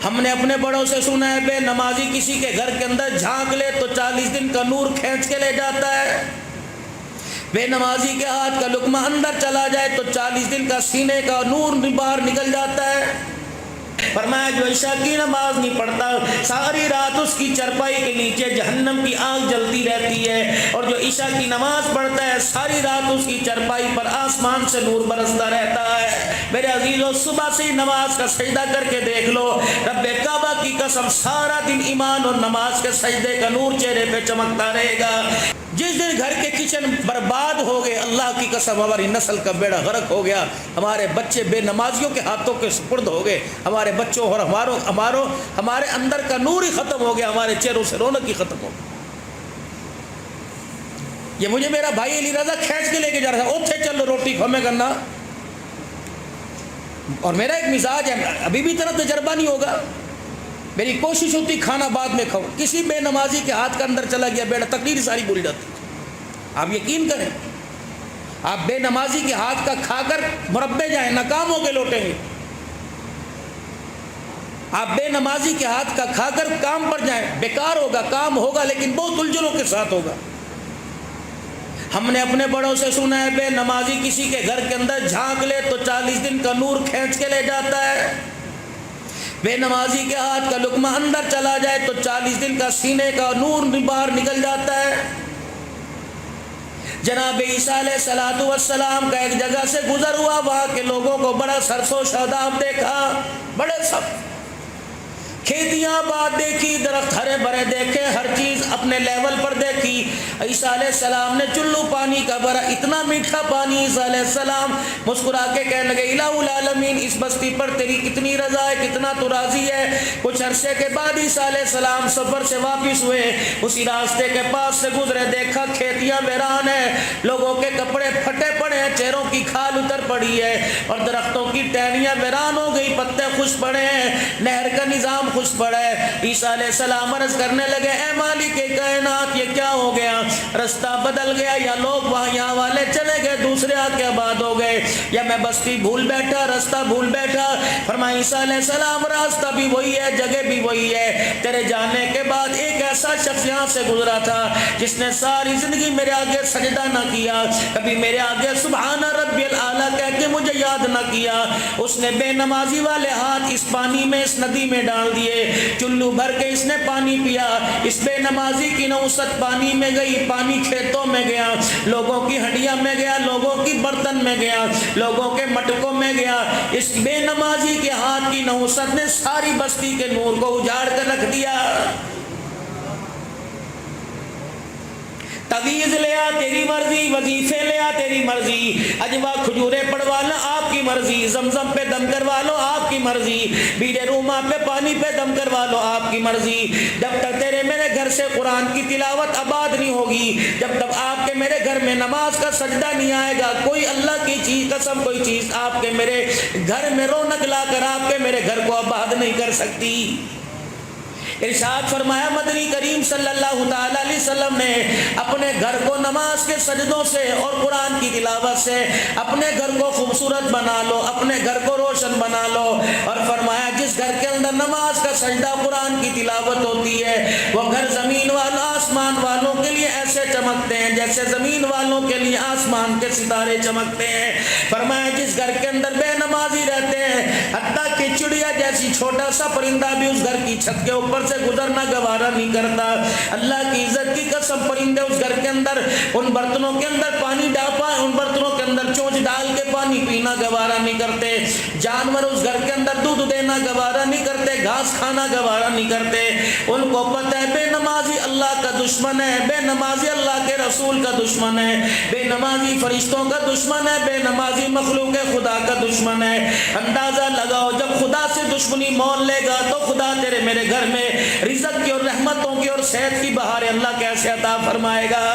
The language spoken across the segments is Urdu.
ہم نے اپنے بڑوں سے سنا ہے بے نمازی کسی کے گھر کے اندر جھانک لے تو 40 دن کا نور کھینچ کے لے جاتا ہے، بے نمازی کے ہاتھ کا لقمہ اندر چلا جائے تو 40 دن کا سینے کا نور باہر نکل جاتا ہے۔ فرمایا جو عشاء کی نماز نہیں پڑھتا ساری رات اس کی چرپائی کے نیچے جہنم کی آگ جلتی رہتی ہے، اور جو عشاء کی نماز پڑھتا ہے ساری رات اس کی چرپائی پر آسمان سے نور برستا رہتا ہے۔ میرے عزیزو صبح سے ہی نماز کا سجدہ کر کے دیکھ لو، رب کعبہ کی قسم سارا دن ایمان اور نماز کے سجدے کا نور چہرے پہ چمکتا رہے گا۔ جس دن گھر کے کچن برباد ہو گئے، اللہ کی قسم ہماری نسل کا بیڑا غرق ہو گیا، ہمارے بچے بے نمازیوں کے ہاتھوں کے سپرد ہو گئے، ہمارے بچوں اور ہمارے اندر کا نور ہی ختم ہو گیا، ہمارے چہروں سے رونق ہی ختم ہو گئی۔ یہ مجھے میرا بھائی علی رضا کھینچ کے لے کے جا رہا تھا، اوتھے چلو روٹی کھمے کرنا، اور میرا ایک مزاج ہے، ابھی بھی اتنا تجربہ نہیں ہوگا، میری کوشش ہوتی کھانا بعد میں کھاؤ، کسی بے نمازی کے ہاتھ کا اندر چلا گیا بیڑا تقریر ساری بھول جاتی۔ آپ یقین کریں، آپ بے نمازی کے ہاتھ کا کھا کر مربے جائیں ناکام ہو کے لوٹیں گے، آپ بے نمازی کے ہاتھ کا کھا کر کام پر جائیں بیکار ہوگا، کام ہوگا لیکن بہت الجھنوں کے ساتھ ہوگا۔ ہم نے اپنے بڑوں سے سنا ہے بے نمازی کسی کے گھر کے اندر جھانک لے تو 40 دن کا نور کھینچ کے لے جاتا ہے، بے نمازی کے ہاتھ کا لقمہ اندر چلا جائے تو 40 دن کا سینے کا نور باہر نکل جاتا ہے۔ جناب عیسیٰ علیہ السلام کا ایک جگہ سے گزر ہوا، وہاں کے لوگوں کو بڑا سرس و شاداب دیکھا، بڑے سب کھیتیاں آباد دیکھی، درخت ہرے بھرے دیکھے، ہر چیز اپنے لیول پر دیکھی۔ عیسیٰ علیہ السلام نے چلو پانی کا بھرا، اتنا میٹھا پانی، عیسیٰ علیہ السلام مسکرا کے کہنے لگے الہ العالمین اس بستی پر تیری کتنی رضا ہے، کتنا تو راضی ہے۔ کچھ عرصے کے بعد عیسیٰ علیہ السلام سفر سے واپس ہوئے، اسی راستے کے پاس سے گزرے، دیکھا کھیتیاں ویران ہیں، لوگوں کے کپڑے پھٹے پڑے ہیں، چہروں کی کھال اتر پڑی ہے، اور درختوں کی ٹہنیاں ویران ہو گئی، پتے خشک پڑے ہیں، نہر کا نظام خوش پڑا ہے۔ عیسیٰ علیہ السلام عرض کرنے لگے اے مالک کائنات یہ کیا ہو گیا، رستہ بدل گیا، یا لوگ وہاں یہاں والے چلے گئے دوسرے آ کے آباد ہو گئے، یا میں بستی بھول بیٹھا، رستہ بھول بیٹھا۔ فرمایا عیسیٰ علیہ السلام راستہ بھی وہی ہے، جگہ بھی وہی ہے، تیرے جانے کے بعد ایک ایسا شخص یہاں سے گزرا تھا جس نے ساری زندگی میرے آگے سجدہ نہ کیا، کبھی میرے آگے سبحان ربی الاعلیٰ کہہ کے مجھے یاد نہ کیا، اس نے بے نمازی والے ہاتھ اس پانی میں اس ندی میں ڈال دیے، چلو بھر کے اس نے پانی پیا، اس بے نمازی کی نوست پانی میں گئی، پانی کھیتوں میں گیا، لوگوں کی ہڈیاں میں گیا، لوگوں کی برتن میں گیا، لوگوں کے مٹکوں میں گیا، اس بے نمازی کے ہاتھ کی نوست نے ساری بستی کے نور کو اجاڑ کر رکھ دیا۔ تعویذ لیا تیری مرضی، وظیفے لیا تیری مرضی، اجوا کھجورے پڑوا لو آپ کی مرضی، زمزم پہ دم کروا لو آپ کی مرضی، بیڑے روما پہ پانی پہ دم کروا لو آپ کی مرضی، جب تک تیرے میرے گھر سے قرآن کی تلاوت آباد نہیں ہوگی، جب تک آپ کے میرے گھر میں نماز کا سجدہ نہیں آئے گا، کوئی اللہ کی چیز قسم کوئی چیز آپ کے میرے گھر میں رونق لا کر آپ کے میرے گھر کو آباد نہیں کر سکتی۔ ارشاد فرمایا مدنی کریم صلی اللہ تعالی علیہ وسلم نے اپنے گھر کو نماز کے سجدوں سے اور قرآن کی تلاوت سے اپنے گھر کو خوبصورت بنا لو، اپنے گھر کو روشن بنا لو، اور فرمایا جس گھر کے اندر نماز کا سجدہ قرآن کی تلاوت ہوتی ہے وہ گھر زمین والوں آسمان والوں کے لیے ایسے چمکتے ہیں جیسے زمین والوں کے لیے آسمان کے ستارے چمکتے ہیں۔ فرمایا جس گھر کے اندر بے نمازی رہتے ہیں حتیٰ کہ چڑیا جیسی چھوٹا سا پرندہ بھی اس گھر کی چھت کے اوپر سے گزرنا گوارا نہیں کرتا، اللہ کی عزت کی قسم پرندے اس گھر کے اندر ان برتنوں کے اندر پانی ڈاپا، ان برتنوں کے اندر چونچ ڈال کے پانی پینا گوارا نہیں کرتے، جانور اس گھر کے اندر دودھ دینا گوارا نہیں کرتے، گھاس کھانا گوارا نہیں کرتے، ان کو پتہ ہے بے نمازی اللہ کا دشمن ہے، بے نمازی اللہ کے رسول کا دشمن ہے، بے نمازی فرشتوں کا دشمن ہے، بے نمازی مخلوق خدا کا دشمن ہے۔ اندازہ لگاؤ جب خدا سے دشمنی مول لے گا تو خدا تیرے میرے گھر میں رزق کی اور رحمتوں کی اور صحت کی بہاریں اللہ کیسے عطا فرمائے گا۔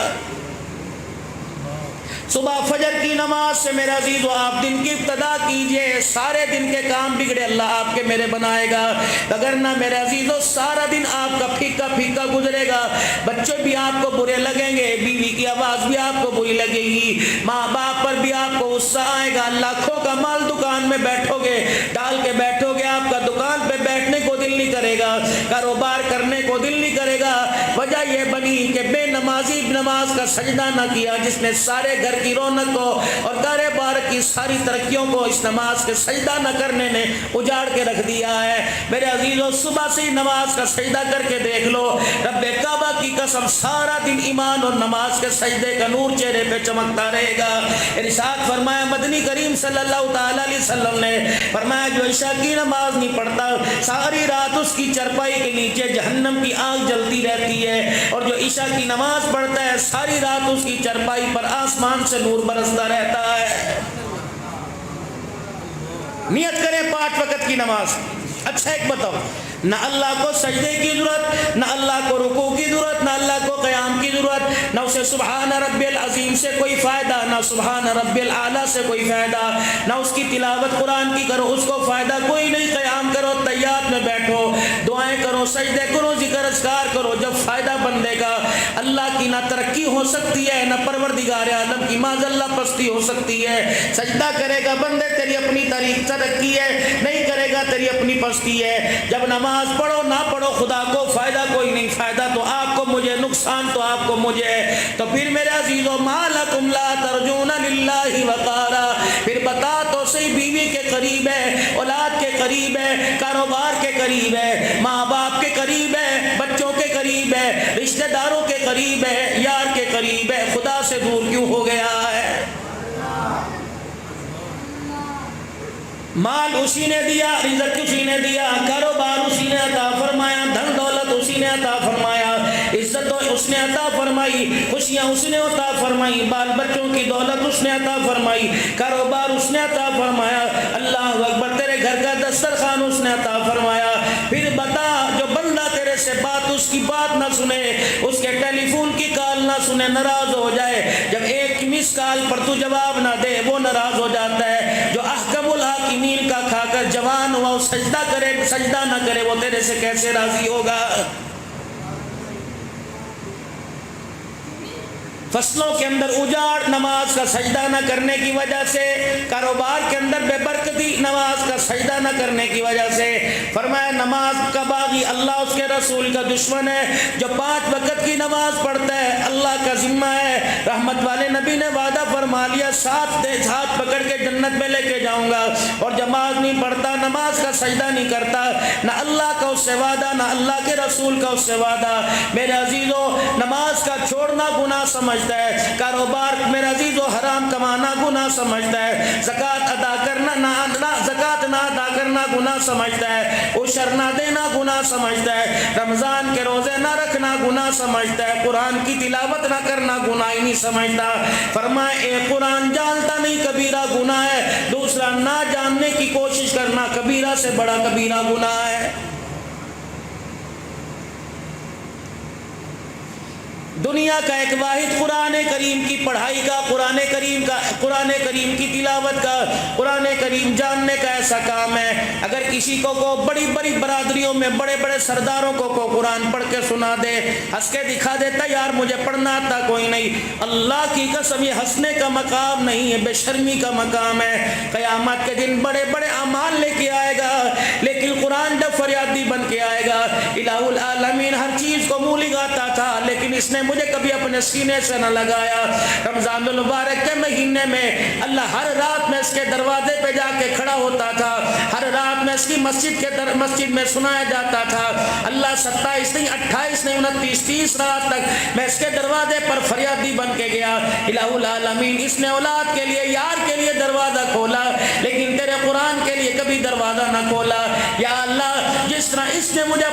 صبح فجر کی نماز سے میرے عزیز و آپ دن کی ابتدا کیجئے، سارے دن کے کام بگڑے اللہ آپ کے میرے بنائے گا، اگر نہ میرے عزیز و سارا دن آپ کا پھیکا پھیکا گزرے گا، بچے بھی آپ کو برے لگیں گے، بیوی کی آواز بھی آپ کو بری لگے گی، ماں باپ پر بھی آپ کو غصہ آئے گا، لاکھوں کا مال دکان میں بیٹھو گے ڈال کے بیٹھو گے، آپ کا دکان دکان پہ بیٹھنے کو دل نہیں کرے گا, کاروبار کرنے کو دل نہیں کرے گا. وجہ یہ بنی کہ بے نمازی نماز کا سجدہ نہ کیا, جس نے سارے گھر کی رونق کو اور کاروبار کی ساری ترقیوں کو اس نماز کے سجدہ نہ کرنے نے اجاڑ کے رکھ دیا ہے. میرے عزیزوں, صبح سے نماز کا سجدہ کر کے دیکھ لو, رب کعبہ کی قسم سارا دن ایمان اور نماز کے سجدے کا نور چہرے پہ چمکتا رہے گا. ارشاد فرمایا مدنی کریم صلی اللہ تعالی علیہ وسلم نے فرمایا جو عشاء کی نماز نہیں پڑھتا ساری رات اس کی چرپائی کے نیچے جہنم کی آگ جلتی رہتی ہے, اور جو عشاء کی نماز پڑھتا ہے ساری رات اس کی چرپائی پر آسمان سے نور برستا رہتا ہے. نیت کریں 5 وقت کی نماز. اچھا ایک بتاؤ, نہ اللہ کو سجدے کی ضرورت, نہ اللہ کو رکوع کی ضرورت, نہ اللہ کو قیام کی ضرورت, نہ اسے سبحان رب العظیم سے کوئی فائدہ, نہ سبحان رب الاعلیٰ سے کوئی فائدہ, نہ اس کی تلاوت قرآن کی کرو اس کو فائدہ کوئی نہیں. قیام کرو, تحیات میں بیٹھو, دعائیں کرو, سجدے کرو, ذکر اذکار کرو, جب فائدہ بندے کا اللہ کی نہ ترقی ہو سکتی ہے نہ پروردگار عالم کی معاذ اللہ پستی ہو سکتی ہے. سجدہ کرے گا بندے تیری اپنی ترقی ہے, نہیں کرے گا تیری اپنی پستی ہے. جب نماز پڑھو نہ پڑھو خدا کو فائدہ کوئی نہیں, فائدہ تو آپ کو مجھے, نقصان تو آپ کو مجھے. تو پھر میرے عزیزو ما لکم لا ترجون للہ وقارا, پھر بتا تو صحیح, بیوی کے قریب ہے, اولاد کے قریب ہے, کاروبار کے قریب ہے, ماں باپ کے قریب ہے, بچوں کے قریب ہے, رشتہ داروں کے قریب ہے, یار کے قریب ہے, خدا سے دور کیوں ہو گیا ہے؟ مال اسی نے دیا, رزق اسی نے دیا, کاروبار اسی نے عطا فرمایا, دھن دولت اسی نے عطا فرمایا, عزت اس نے عطا فرمائی, خوشیاں اس نے عطا فرمائی, بال بچوں کی دولت اس نے عطا فرمائی, کاروبار اس نے عطا فرمایا, اللہ اکبر, تیرے گھر کا دسترخوان اس نے عطا فرمایا. پھر بتا جو بندہ تیرے سے بات اس کی بات نہ سنے, اس کے ٹیلی فون کی کال نہ سنے, ناراض ہو جائے, جب ایک مس کال پر تو جواب نہ دے وہ ناراض ہو جاتا ہے. جو احکم الحاکمین کا کھا کر جوان ہوا, سجدہ کرے سجدہ نہ کرے, وہ تیرے سے کیسے راضی ہوگا؟ فصلوں کے اندر اجاڑ نماز کا سجدہ نہ کرنے کی وجہ سے, کاروبار کے اندر بے برکتی نماز کا سجدہ نہ کرنے کی وجہ سے. فرمایا نماز کا باغی اللہ اس کے رسول کا دشمن ہے. جو 5 وقت کی نماز پڑھتا ہے اللہ کا ذمہ ہے, رحمت والے نبی نے وعدہ فرما لیا 7 ہاتھ پکڑ کے جنت میں لے کے جاؤں گا. اور نماز نہیں پڑھتا, نماز کا سجدہ نہیں کرتا, نہ اللہ کا اس سے وعدہ نہ اللہ کے رسول کا اس سے وعدہ. میرے عزیزو نماز کا چھوڑنا گناہ سمجھ ہے, کاروبار میرے عزیزو حرام کمانا گناہ سمجھتا ہے, زکات ادا کرنا زکات نہ ادا کرنا گناہ سمجھتا ہے, عشر نہ دینا گناہ سمجھتا ہے, رمضان کے روزے نہ رکھنا گناہ سمجھتا ہے, قرآن کی تلاوت نہ کرنا گناہ ہی نہیں سمجھتا. فرمایا ایک قرآن جانتا نہیں کبیرہ گناہ ہے, دوسرا نہ جاننے کی کوشش کرنا کبیرہ سے بڑا کبیرہ گناہ ہے. دنیا کا ایک واحد قرآن کریم کی پڑھائی کا, قرآن کریم کی تلاوت کا, قرآن کریم جاننے کا ایسا کام ہے. اگر کسی کو بڑی بڑی برادریوں میں بڑے بڑے سرداروں کو قرآن پڑھ کے سنا دے, ہنس کے دکھا دیتا یار مجھے پڑھنا آتا کوئی نہیں, اللہ کی قسم یہ ہنسنے کا مقام نہیں ہے, بے شرمی کا مقام ہے. قیامت کے دن بڑے بڑے اعمال لے کے آئے گا, لیکن قرآن جب فریادی بن کے آئے گا. الہ العالمین ہر چیز کو منہ لگاتا تھا, لیکن اس نے مجھے کبھی اپنے سینے سے نہ لگایا. رمضان المبارک کے مہینے میں اللہ ہر رات میں اس کے دروازے پہ جا کے کھڑا ہوتا تھا, ہر رات میں اس کی مسجد میں سنایا جاتا تھا. اللہ 27 نہیں 28 نہیں 29 30 رات تک میں اس کے دروازے پر فریادی بن کے گیا. الہ العالمین اس نے اولاد کے لیے, یار کے لیے دروازہ کھولا, لیکن تیرے قرآن کے لیے کبھی دروازہ نہ کھولا. یا اللہ جس طرح اس نے مجھے